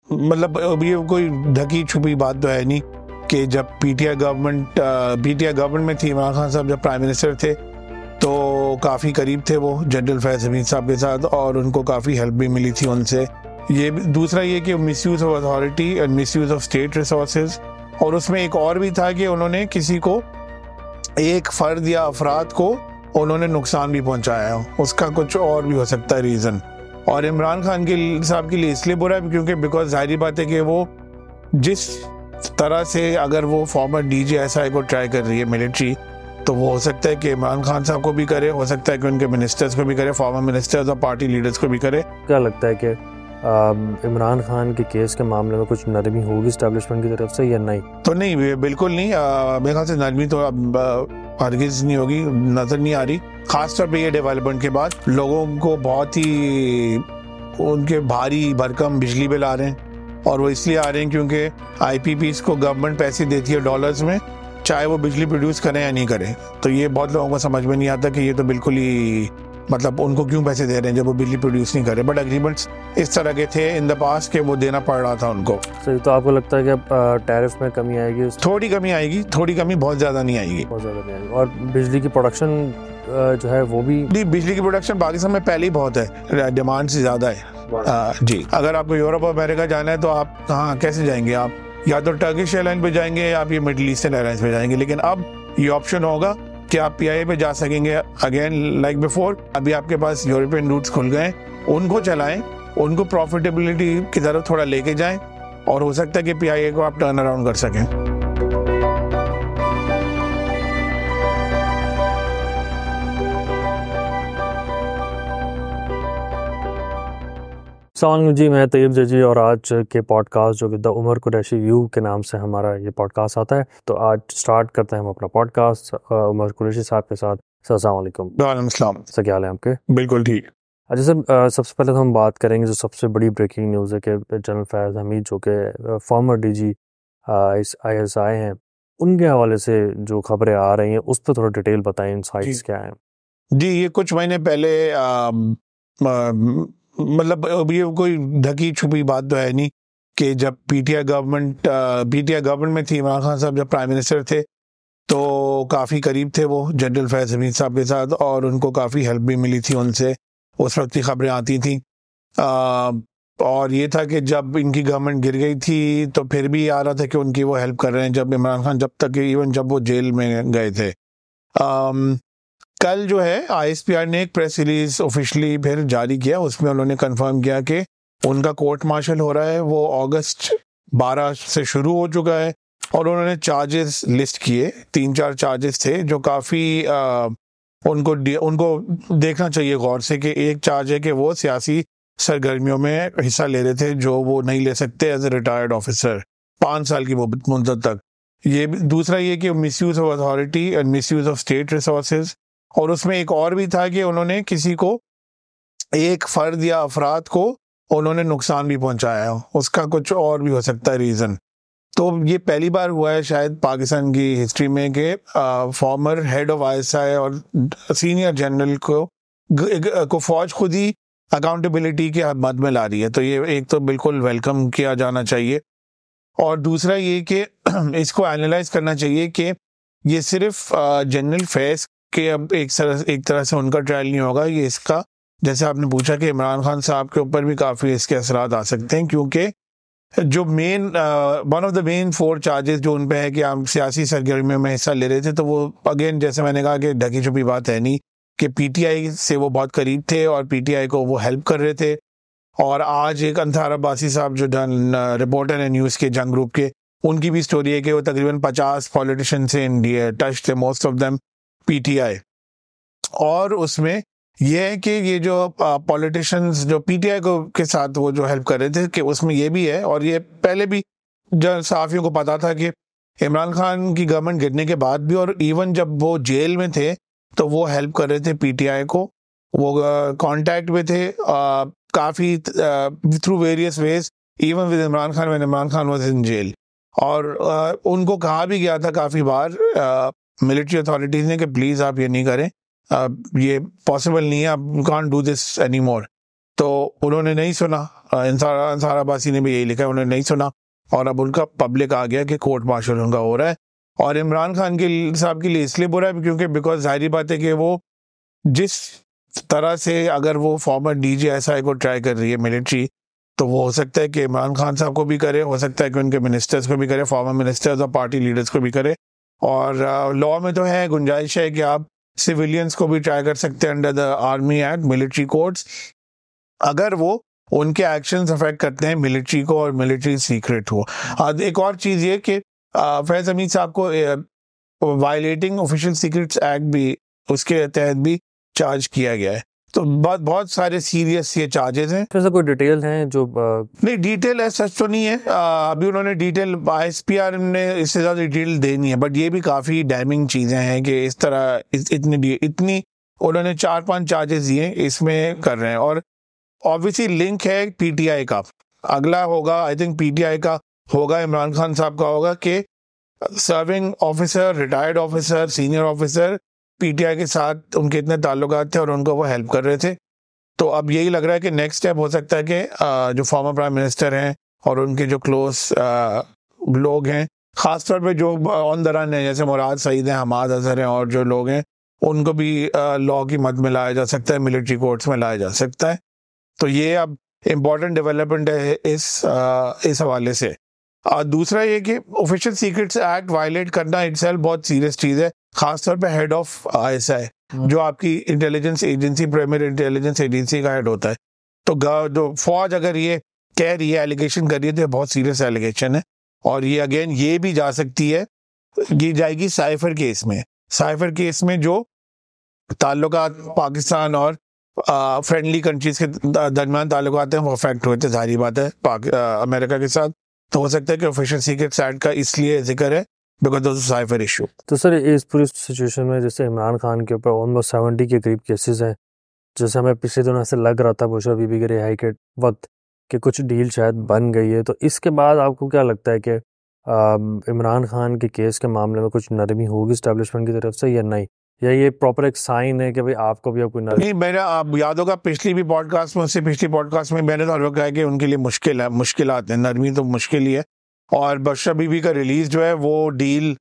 मतलब ये कोई ढकी छुपी बात तो है नहीं कि जब पीटीआई गवर्नमेंट में थी, इमरान खान साहब जब प्राइम मिनिस्टर थे तो काफ़ी करीब थे वो जनरल फैज़ हमीद साहब के साथ, और उनको काफ़ी हेल्प भी मिली थी उनसे। ये दूसरा ये कि misuse of authority and misuse of state resources, और उसमें एक और भी था कि उन्होंने किसी को, एक फ़र्द या अफराद को उन्होंने नुकसान भी पहुंचाया हो, उसका कुछ और भी हो सकता है रीज़न। और इमरान खान के साहब के लिए इसलिए बुरा है क्योंकि बिकॉज जाहिर बात है कि वो जिस तरह से अगर वो फॉर्मर DGSI को ट्राई कर रही है मिलिट्री, तो वो हो सकता है कि इमरान खान साहब को भी करे, हो सकता है कि उनके मिनिस्टर्स को भी करे, फॉर्मर मिनिस्टर्स और पार्टी लीडर्स को भी करे। क्या लगता है कि इमरान खान के केस के मामले में कुछ नरमी होगी इस्टेब्लिशमेंट की तरफ से या नहीं? तो नहीं, बिल्कुल नहीं। मेरे ख्याल से नरमी तो अब हरगिज़ नहीं होगी, नज़र नहीं आ रही। खासतौर पे ये डेवलपमेंट के बाद लोगों को बहुत ही उनके भारी भरकम बिजली बिल आ रहे हैं, और वो इसलिए आ रहे हैं क्योंकि IPPs को गवर्नमेंट पैसे देती है डॉलर्स में, चाहे वो बिजली प्रोड्यूस करें या नहीं करें। तो ये बहुत लोगों को समझ में नहीं आता कि ये तो बिल्कुल ही, मतलब उनको क्यों पैसे दे रहे हैं जब वो बिजली प्रोड्यूस नहीं करे। बट एग्रीमेंट्स इस तरह के थे इन द पास्ट कि वो देना पड़ रहा था उनको। सही। तो आपको लगता है कि अब टैरिफ में कमी आएगी? थोड़ी कमी आएगी, थोड़ी कमी, बहुत ज़्यादा नहीं आएगी। बहुत ज़्यादा नहीं आएगी। और बिजली की प्रोडक्शन जो है वो भी, बिजली की प्रोडक्शन पाकिस्तान में पहले ही बहुत है, डिमांड से ज़्यादा है। जी, अगर आपको यूरोप और अमेरिका जाना है तो आप कहाँ कैसे जाएंगे? आप या तो टर्किश एयरलाइन पे जाएंगे या आप ये मिडिल ईस्टर्न एयरलाइंस पे जाएंगे। लेकिन अब ये ऑप्शन होगा कि आप PIA पे जा सकेंगे अगेन लाइक बिफोर। अभी आपके पास यूरोपियन रूट्स खुल गए, उनको चलाएं, उनको प्रॉफिटेबिलिटी की तरफ थोड़ा लेके जाएं, और हो सकता है कि PIA को आप टर्न अराउंड कर सकें। सलाम जी, मैं तैयब जजी, और आज के पॉडकास्ट जो विद उमर कुरैशी व्यू के नाम से हमारा ये पॉडकास्ट आता है, तो आज स्टार्ट करते हैं हम अपना पॉडकास्ट उमर कुरैशी साहब के साथ। अस्सलाम वालेकुम। वालेकुम सलाम। क्या हाल है आपके? बिल्कुल ठीक। अच्छा सर, सबसे पहले तो हम बात करेंगे जो सबसे बड़ी ब्रेकिंग न्यूज़ है कि जनरल फैज़ हमीद जो कि फॉर्मर DG ISI हैं, उनके हवाले से जो खबरें आ रही हैं उस पर थोड़ा डिटेल बताएं, इनसाइट्स क्या हैं? जी, ये कुछ महीने पहले मतलब ये कोई ढकी छुपी बात तो है नहीं कि जब पीटीआई गवर्नमेंट में थी, इमरान खान साहब जब प्राइम मिनिस्टर थे तो काफ़ी करीब थे वो जनरल फैज़ हमीद साहब के साथ, और उनको काफ़ी हेल्प भी मिली थी उनसे। उस वक्त की खबरें आती थी, और ये था कि जब इनकी गवर्नमेंट गिर गई थी तो फिर भी आ रहा था कि उनकी वो हेल्प कर रहे हैं, जब इमरान खान जब वो जेल में गए थे। कल जो है ISPR ने एक प्रेस रिलीज ऑफिशियली फिर जारी किया, उसमें उन्होंने कंफर्म किया कि उनका कोर्ट मार्शल हो रहा है, वो अगस्त 12 से शुरू हो चुका है, और उन्होंने चार्जेस लिस्ट किए। 3-4 चार्जेस थे जो काफ़ी उनको देखना चाहिए गौर से, कि एक चार्ज है कि वो सियासी सरगर्मियों में हिस्सा ले रहे थे जो वो नहीं ले सकते एज ए रिटायर्ड ऑफिसर 5 साल की मुद्दत तक। ये दूसरा ये कि misuse of authority and misuse of state resources, और उसमें एक और भी था कि उन्होंने किसी को, एक फर्द या अफराद को उन्होंने नुकसान भी पहुंचाया हो, उसका कुछ और भी हो सकता है रीज़न। तो ये पहली बार हुआ है शायद पाकिस्तान की हिस्ट्री में कि फॉर्मर हेड ऑफ ISI और सीनियर जनरल को फौज खुद ही अकाउंटेबिलिटी के मद में ला रही है। तो ये एक तो बिल्कुल वेलकम किया जाना चाहिए, और दूसरा ये कि इसको एनालाइज करना चाहिए कि ये सिर्फ जनरल फैज़ के अब एक तरह से उनका ट्रायल नहीं होगा, ये इसका, जैसे आपने पूछा कि इमरान खान साहब के ऊपर भी काफ़ी इसके असरात आ सकते हैं, क्योंकि जो one of the main 4 charges जो उन पे है कि आप सियासी सरगर्मियों में हिस्सा ले रहे थे, तो वो अगेन जैसे मैंने कहा कि ढकी छुपी बात है नहीं, कि PTI से वो बहुत करीब थे और PTI को वो हेल्प कर रहे थे। और आज एक अंसार अब्बासी साहब जो रिपोर्टर है न्यूज़ के जंग ग्रुप के, उनकी भी स्टोरी है कि वो तकरीबन 50 पॉलिटिशियन से इन टच थे, मोस्ट ऑफ देम PTI। और उसमें यह है कि ये जो पॉलिटिशियंस जो PTI को के साथ वो जो हेल्प कर रहे थे, कि उसमें ये भी है, और ये पहले भी जो सहाफ़ियों को पता था कि इमरान खान की गवर्नमेंट गिरने के बाद भी, और इवन जब वो जेल में थे तो वो हेल्प कर रहे थे PTI को, वो कांटेक्ट में थे काफ़ी through various ways, even with Imran Khan when Imran Khan was in jail. और उनको कहा भी गया था काफ़ी बार मिलिट्री अथॉरिटीज़ ने कि प्लीज़ आप ये नहीं करें, ये पॉसिबल नहीं है, आप can't do this any more. तो उन्होंने नहीं सुना, अंसार अब्बासी ने भी यही लिखा है, उन्होंने नहीं सुना और अब उनका पब्लिक आ गया कि कोर्ट मार्शल उनका हो रहा है। और इमरान खान के साहब के लिए इसलिए बुरा है क्योंकि बिकॉज जाहिर बात है कि वो जिस तरह से अगर वो फॉर्मर DGSI को ट्राई कर रही है मिलिट्री, तो वो हो सकता है कि इमरान खान साहब को भी करे, हो सकता है कि उनके मिनिस्टर्स को भी करे, फॉर्मर मिनिस्टर्स और पार्टी लीडर्स को भी करे। और लॉ में तो है, गुंजाइश है कि आप सिविलियंस को भी ट्राई कर सकते हैं under the army act, military courts, अगर वो उनके एक्शंस अफेक्ट करते हैं मिलिट्री को और मिलिट्री सीक्रेट हो। एक और चीज़ ये कि फैज़ हमीद साहब को वायलेटिंग ऑफिशियल सीक्रेट्स एक्ट भी, उसके तहत भी चार्ज किया गया है। तो बहुत सारे सीरियस ये चार्जेस हैं। फिर से कोई डिटेल हैं जो नहीं, डिटेल है सच तो नहीं है, अभी उन्होंने डिटेल, ISPR ने इससे ज़्यादा डिटेल देनी है, बट ये भी काफ़ी डैमिंग चीज़ें हैं कि इस तरह इतनी उन्होंने 4-5 चार्जेस दिए इसमें कर रहे हैं। और ऑब्वियसली लिंक है PTI का, अगला होगा आई थिंक PTI का होगा, इमरान खान साहब का होगा कि serving officer, retired officer, senior officer PTI के साथ उनके इतने ताल्लुकात थे और उनको वो हेल्प कर रहे थे। तो अब यही लग रहा है कि नेक्स्ट स्टेप हो सकता है कि जो फॉर्मर प्राइम मिनिस्टर हैं और उनके जो क्लोज लोग हैं, खासतौर पे जो ऑन द रन है, जैसे मुराद सईद हैं, हमाद अजहर हैं और जो लोग हैं, उनको भी लॉ की मद में लाया जा सकता है, मिलिट्री कोर्ट्स में लाया जा सकता है। तो ये अब इम्पोर्टेंट डेवलपमेंट है इस हवाले से। दूसरा ये कि ऑफिशियल सीक्रेट्स एक्ट वायलेट करना इटसेल्फ बहुत सीरियस चीज़ है, खासतौर पे हेड ऑफ ISI जो आपकी intelligence agency, primary intelligence agency का हेड होता है। तो जो फौज अगर ये कह रही है, एलिगेशन कर रही है, तो बहुत सीरियस एलिगेशन है। और ये अगेन ये भी जा सकती है, ये जाएगी साइफर केस में। साइफर केस में जो ताल्लुकात पाकिस्तान और फ्रेंडली कंट्रीज के दरमियान ताल्लुकात हैं वो अफेक्ट हुए थे, जाहिर बात है अमेरिका के साथ। तो हो सकता है कि ऑफिशियल सीक्रेट्स एक्ट का इसलिए जिक्र है बिकॉज ऑफ साइफर इशू। तो सर इस पूरी सिचुएशन में जैसे इमरान खान के ऊपर ऑलमोस्ट 70 के करीब केसेस हैं, जैसे हमें पिछले दिनों ऐसे लग रहा था बुशरा बीबी के रिहाई के वक्त कि कुछ डील शायद बन गई है, तो इसके बाद आपको क्या लगता है कि इमरान खान के केस के मामले में कुछ नरमी होगी इस्टेब्लिशमेंट की तरफ से या नहीं, या ये प्रॉपर एक साइन है कि भाई आपको भी अब कोई नरमी? नहीं, मेरा आप याद होगा पिछली पॉडकास्ट में मैंने तो कहा कि उनके लिए मुश्किलात है, नरमी तो मुश्किल ही है। और बुशरा बीबी का रिलीज जो है वो डील,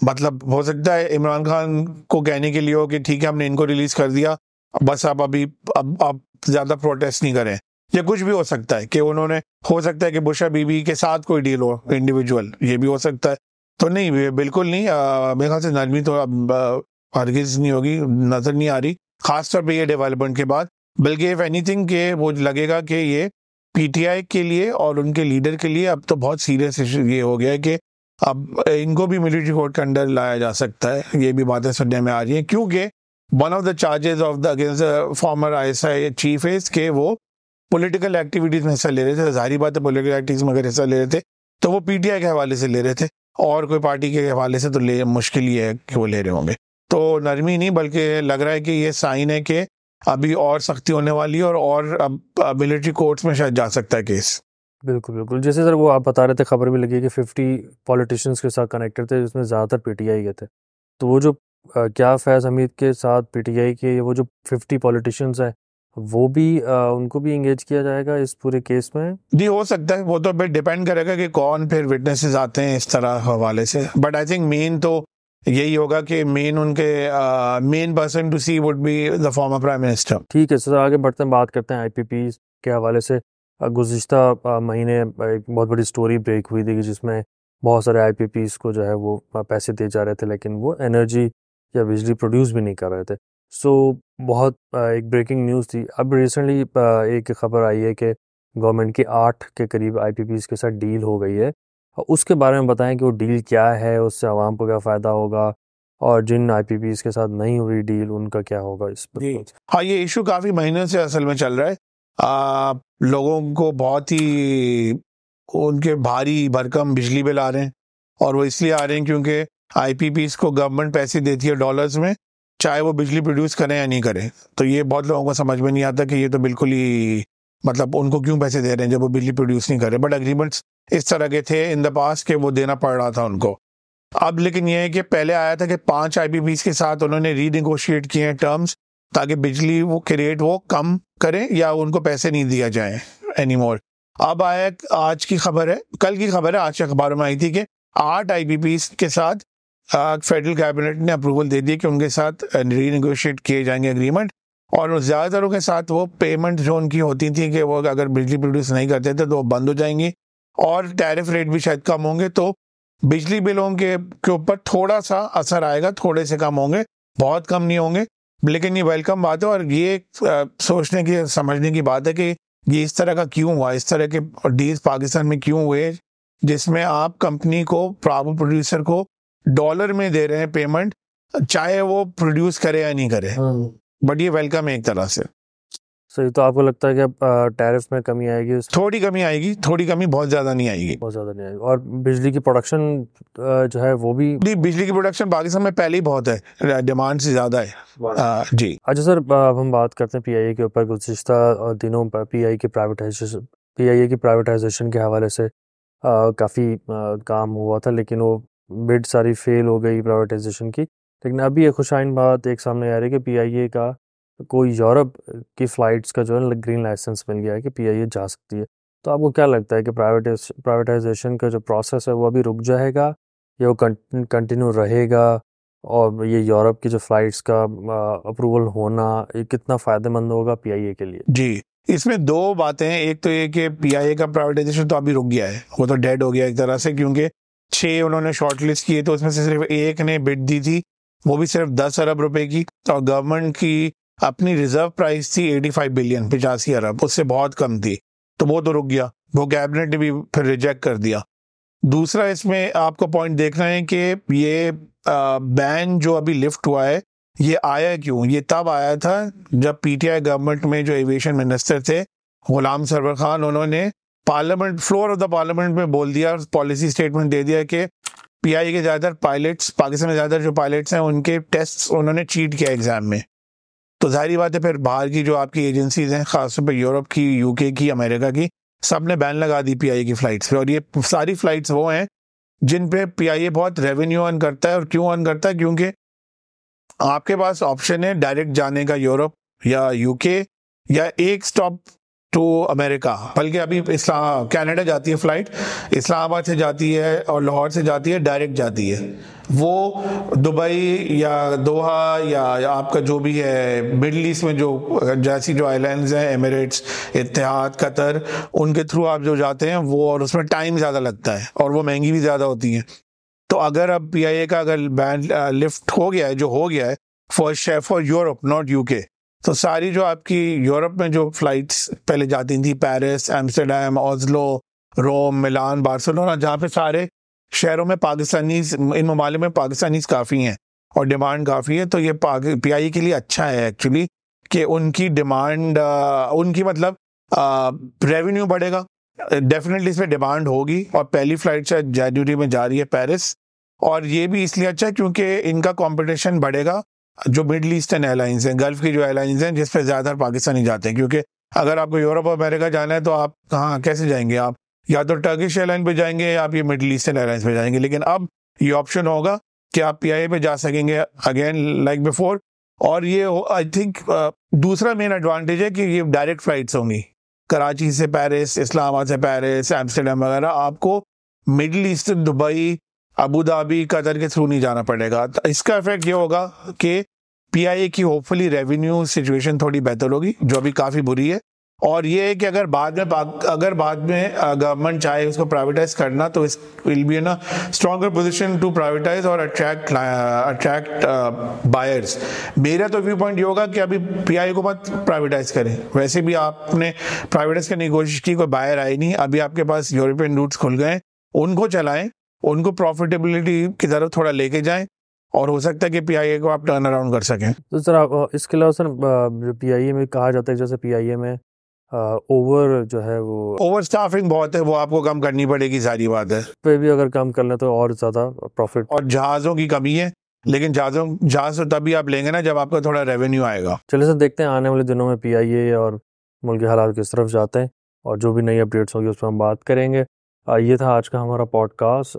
मतलब हो सकता है इमरान खान को कहने के लिए हो कि ठीक है हमने इनको रिलीज कर दिया, बस आप अभी अब ज्यादा प्रोटेस्ट नहीं करें, या कुछ भी हो सकता है कि उन्होंने, हो सकता है कि बुशरा बीबी के साथ कोई डील हो इंडिविजुअल, ये भी हो सकता है। तो नहीं, बिल्कुल नहीं, मेरे ख्याल से नरमी तो अब हरगिज नहीं होगी, नजर नहीं आ रही, खासतौर पे ये डेवलपमेंट के बाद। बल्कि इफ एनीथिंग के वो लगेगा कि ये PTI के लिए और उनके लीडर के लिए अब तो बहुत सीरियस इशू ये हो गया है कि अब इनको भी मिलिट्री कोर्ट के अंडर लाया जा सकता है। ये भी बातें सुनने में आ रही हैं क्योंकि one of the charges of the against farmer ISI chief is के वो पॉलिटिकल एक्टिविटीज में हिस्सा ले रहे थे। जाहिर बात है पॉलिटिकल एक्टिविटीज में अगर हिस्सा ले रहे थे तो वो PTI के हवाले से ले रहे थे, और कोई पार्टी के हवाले से तो मुश्किल ही है कि वो ले रहे होंगे। तो नरमी नहीं, बल्कि लग रहा है कि ये साइन है कि अभी और सख्ती होने वाली है और अब मिलिट्री कोर्ट्स में शायद जा सकता है केस। बिल्कुल बिल्कुल, जैसे सर वो आप बता रहे थे, खबर भी लगी कि 50 पॉलिटिशियंस के साथ कनेक्टेड थे जिसमें ज़्यादातर PTI के थे। तो वो जो क्या फैज़ हमीद के साथ PTI के वो जो 50 पॉलिटिशियंस हैं वो भी उनको भी इंगेज किया जाएगा इस पूरे केस में? जी हो सकता है, वो तो फिर डिपेंड करेगा कि कौन फिर विटनेसेस आते हैं इस तरह हवाले से। बट आई थिंक मेन तो यही होगा कि main person to see would be the former prime minister. ठीक है सर, आगे बढ़ते हैं, बात करते हैं IPP के हवाले से। गुज़िश्ता महीने एक बहुत बड़ी स्टोरी ब्रेक हुई थी जिसमें बहुत सारे IPPs को जो है वो पैसे दिए जा रहे थे लेकिन वो एनर्जी या बिजली प्रोड्यूस भी नहीं कर रहे थे। सो बहुत एक ब्रेकिंग न्यूज़ थी। अब रिसेंटली एक खबर आई है कि गवर्नमेंट की 8 के करीब IPPs के साथ डील हो गई है। उसके बारे में बताएं कि वो डील क्या है, उससे आवाम को क्या फ़ायदा होगा, और जिन IPPs के साथ नहीं हुई डील उनका क्या होगा इस पर? हाँ, ये इशू काफ़ी महीनों से असल में चल रहा है। लोगों को बहुत ही उनके भारी भरकम बिजली बिल आ रहे हैं, और वो इसलिए आ रहे हैं क्योंकि IPPs को गवर्नमेंट पैसे देती है डॉलर्स में, चाहे वो बिजली प्रोड्यूस करें या नहीं करें। तो ये बहुत लोगों को समझ में नहीं आता कि ये तो बिल्कुल ही, मतलब उनको क्यों पैसे दे रहे हैं जब वो बिजली प्रोड्यूस नहीं कर रहे। बट एग्रीमेंट्स इस तरह के थे इन द पास्ट कि वो देना पड़ रहा था उनको। अब लेकिन ये है कि पहले आया था कि 5 IPPs के साथ उन्होंने रीनेगोशिएट किए हैं टर्म्स, ताकि बिजली वो क्रिएट वो कम करें या उनको पैसे नहीं दिया जाए एनी मोर। अब आया आज की खबर है, कल की खबर है, आज के अखबारों में आई थी कि 8 IPPs के साथ फेडरल कैबिनेट ने अप्रूवल दे दी कि उनके साथ रीनेगोशिएट किए जाएंगे एग्रीमेंट, और ज़्यादातरों के साथ वो पेमेंट जो उनकी होती थी कि वो अगर बिजली प्रोड्यूस नहीं करते थे तो वो बंद हो जाएंगी, और टैरिफ रेट भी शायद कम होंगे, तो बिजली बिलों के ऊपर थोड़ा सा असर आएगा, थोड़े से कम होंगे, बहुत कम नहीं होंगे, लेकिन ये वेलकम बात है। और ये सोचने की समझने की बात है कि ये इस तरह का क्यों हुआ, इस तरह के डील्स पाकिस्तान में क्यों हुए जिसमें आप कंपनी को, पावर प्रोड्यूसर को डॉलर में दे रहे हैं पेमेंट, चाहे वो प्रोड्यूस करे या नहीं करे। बट ये वेलकम है एक तरह से। सही। तो आपको लगता है कि अब टैरिफ में कमी आएगी? थोड़ी कमी आएगी, थोड़ी कमी, बहुत ज़्यादा नहीं आएगी। बहुत ज़्यादा नहीं आएगी। और बिजली की प्रोडक्शन जो है वो भी, बिजली की प्रोडक्शन पाकिस्तान में पहले ही बहुत है, डिमांड से ज़्यादा है। जी। अच्छा सर, अब हम बात करते हैं PIA के ऊपर। गुज़िश्ता दिनों पर PIA की प्राइवेटाइजेशन के हवाले से काफ़ी काम हुआ था, लेकिन वो बिड सारी फेल हो गई प्राइवेटाइजेशन की। लेकिन अभी एक खुशाइन बात एक सामने आ रही है कि PIA का कोई यूरोप की फ़्लाइट्स का जो है ग्रीन लाइसेंस मिल गया है कि PIA जा सकती है। तो आपको क्या लगता है कि प्राइवेटाइजेशन का जो प्रोसेस है वो अभी रुक जाएगा या वो कंटिन्यू रहेगा? और ये यूरोप की जो फ़्लाइट्स का अप्रूवल होना, ये कितना फ़ायदेमंद होगा PIA के लिए? जी, इसमें दो बातें हैं। एक तो ये कि PIA का प्राइवेटाइजेशन तो अभी रुक गया है, वो तो डेड हो गया एक तरह से, क्योंकि 6 उन्होंने शॉर्टलिस्ट किए, तो उसमें से सिर्फ एक ने बिड दी थी, वो भी सिर्फ 10 अरब रुपए की, और गवर्नमेंट की अपनी रिजर्व प्राइस थी 85 बिलियन, 85 अरब, उससे बहुत कम थी, तो वो तो रुक गया, वो कैबिनेट ने भी फिर रिजेक्ट कर दिया। दूसरा इसमें आपको पॉइंट देखना है कि ये बैन जो अभी लिफ्ट हुआ है, ये आया क्यों? ये तब आया था जब PTI गवर्नमेंट में जो एविएशन मिनिस्टर थे गुलाम सरवर खान, उन्होंने parliament, floor of the parliament में बोल दिया, पॉलिसी स्टेटमेंट दे दिया कि PIA के ज़्यादातर पायलट्स, पाकिस्तान में ज़्यादातर जो पायलट्स हैं उनके टेस्ट उन्होंने चीट किया एग्जाम में। तो जाहिर बात है फिर बाहर की जो आपकी एजेंसीज हैं, खासतौर पर यूरोप की, UK की, अमेरिका की, सब ने बैन लगा दी PIA की फ़्लाइट्स पे। और ये सारी फ़्लाइट्स वो हैं जिन पे PIA बहुत रेवेन्यू अर्न करता है। और क्यों अर्न करता है? क्योंकि आपके पास ऑप्शन है डायरेक्ट जाने का यूरोप या UK, या एक स्टॉप टू अमेरिका, बल्कि अभी कनाडा जाती है फ़्लाइट, इस्लामाबाद से जाती है और लाहौर से जाती है, डायरेक्ट जाती है। वो दुबई या दोहा या आपका जो भी है मिडल ईस्ट में जो जैसी जो आइलैंड्स हैं, एमिरेट्स, इत्तेहाद, कतर, उनके थ्रू आप जो जाते हैं वो, और उसमें टाइम ज़्यादा लगता है और वो महंगी भी ज़्यादा होती हैं। तो अगर अब PIA का अगर बैन लिफ्ट हो गया है, जो हो गया है फॉर यूरोप, नॉट UK, तो सारी जो आपकी यूरोप में जो फ्लाइट्स पहले जाती थी, पेरिस, एम्स्टर्डम, ओस्लो, रोम, मिलान, बार्सिलोना, जहाँ पे सारे शहरों में पाकिस्तानीज, इन ममालिक में पाकिस्तानीज काफ़ी हैं और डिमांड काफ़ी है, तो ये PIA के लिए अच्छा है एक्चुअली कि उनकी डिमांड, उनकी मतलब रेवेन्यू बढ़ेगा, डेफिनेटली इस पर डिमांड होगी। और पहली फ़्लाइट शायद जनवरी में जा रही है पेरिस, और ये भी इसलिए अच्छा है क्योंकि इनका कंपटीशन बढ़ेगा जो मिडल ईस्टर्न एयरलाइंस हैं, गल्फ की जो एयरलाइंस हैं, जिस पे ज़्यादातर पाकिस्तानी जाते हैं। क्योंकि अगर आपको यूरोप और अमेरिका जाना है तो आप कहाँ कैसे जाएंगे? आप या तो टर्किश एयरलाइन पे जाएंगे या आप ये मिडल ईस्टर्न एयरलाइंस पे जाएंगे। लेकिन अब ये ऑप्शन होगा कि आप PIA पे जा सकेंगे अगेन लाइक बिफोर। और ये आई थिंक दूसरा मेन एडवांटेज है कि ये डायरेक्ट फ्लाइट्स होंगी, कराची से पेरिस, इस्लामाबाद से पेरिस, एम्स्टर्डम वगैरह, आपको middle eastern, Dubai, Abu Dhabi, Qatar के थ्रू नहीं जाना पड़ेगा। तो इसका इफेक्ट ये होगा कि PIA की होपफुली रेवेन्यू सिचुएशन थोड़ी बेहतर होगी, जो अभी काफ़ी बुरी है। और ये है कि अगर बाद में गवर्नमेंट चाहे उसको प्राइवेटाइज करना, तो इस will be in a stronger position to privatize और अट्रैक्ट बायर्स। मेरा तो व्यू पॉइंट ये होगा कि अभी PIA को मत प्राइवेटाइज करें। वैसे भी आपने प्राइवेटाइज करने की कोशिश की, कोई बायर आई नहीं, अभी आपके पास यूरोपियन रूट्स खुल गए, उनको चलाएं, उनको प्रॉफिटेबिलिटी की तरफ थोड़ा लेके जाएं, और हो सकता है कि PIA को आप टर्न अराउंड कर सकें। तो सर आप इसके अलावा सर जो PIA में कहा जाता है, जैसे PIA में ओवर जो है वो ओवर स्टाफिंग बहुत है, वो आपको कम करनी पड़ेगी, सारी बात है। पे भी अगर कम कर लें तो और ज़्यादा प्रॉफिट। और जहाज़ों की कमी है, लेकिन जहाज़ तो तभी आप लेंगे ना जब आपका थोड़ा रेवेन्यू आएगा। चलिए सर, देखते हैं आने वाले दिनों में PIA और मुल्क के हालात किस तरफ जाते हैं, और जो भी नई अपडेट्स होगी उस पर हम बात करेंगे। ये था आज का हमारा पॉडकास्ट।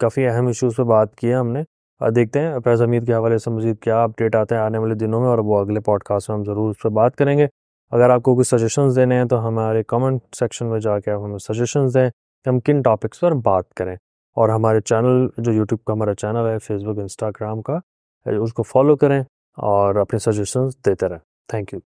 काफ़ी अहम इश्यूज़ पे बात की है हमने। देखते हैं फैज़ हमीद के हवाले से मज़ीद क्या अपडेट आते हैं आने वाले दिनों में, और वो अगले पॉडकास्ट में हम ज़रूर उस पर बात करेंगे। अगर आपको कुछ सजेशंस देने हैं तो हमारे कमेंट सेक्शन में जाके आप हमें सजेशंस दें कि हम किन टॉपिक्स पर बात करें, और हमारे चैनल जो यूट्यूब का हमारा चैनल है, फेसबुक इंस्टाग्राम का, उसको फॉलो करें और अपने सजेशंस देते रहें। Thank you.